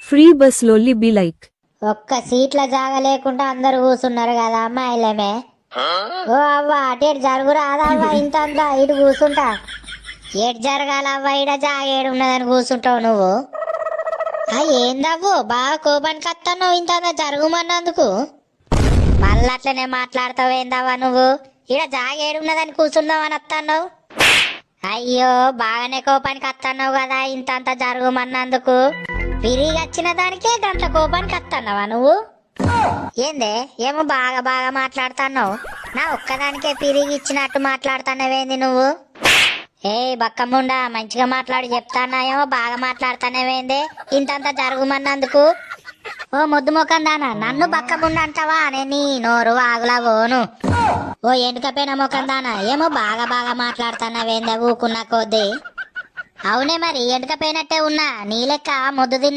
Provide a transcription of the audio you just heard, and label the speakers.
Speaker 1: Free bus లొల్లి be like.
Speaker 2: ఒక్క సీట్ల జాగా లేకుండా అందరు కూర్చున్నారు కదా అమ్మాయిలమే. ఓ అవ్వ అటేటు జరుగురాదవ్వ, ఇంత అంతా ఇటు కూర్చుంటా. ఏటు జరగాలవ్వ, ఇడ జాగా ఏడున్నదని కూర్చుంటావు నువ్వు. ఏందవ్వు బాగా కోపానికి వస్తున్నావు ఇంత జరుగుమన్నందుకు. మళ్ళీ అట్లనే మాట్లాడతావు ఏందవ్వ నువ్వు. ఇడ జాగా ఏడున్నదని కూర్చుందాం అని వస్తున్నావు. అయ్యో బాగానే కోపానికి వస్తున్నావు కదా ఇంత జరుగుమన్నందుకు. విరిగి వచ్చిన దానికే గంట కోపానికి వస్తున్నావా నువ్వు. ఏందే ఏమో బాగా బాగా మాట్లాడుతున్నావు. నా ఒక్కదానికే పిరిగి ఇచ్చినట్టు మాట్లాడుతున్నావేంది నువ్వు. ఏ బక్కముండా మంచిగా మాట్లాడి చెప్తానా ఏమో బాగా మాట్లాడుతున్నావేందే ఇంత జరుగుమన్నందుకు. ఓ ముద్దు ముఖం దానా నన్ను బక్కముండా అంటావా, నేను నీ నోరు ఆగులా పోను. ఓ ఎండుకపోయిన ముఖం దానా ఏమో బాగా బాగా మాట్లాడుతున్నావేందే ఊకున్న కొద్దీ. అవునే మరి ఎండుకపోయినట్టే ఉన్నా, నీ లెక్క ముద్దు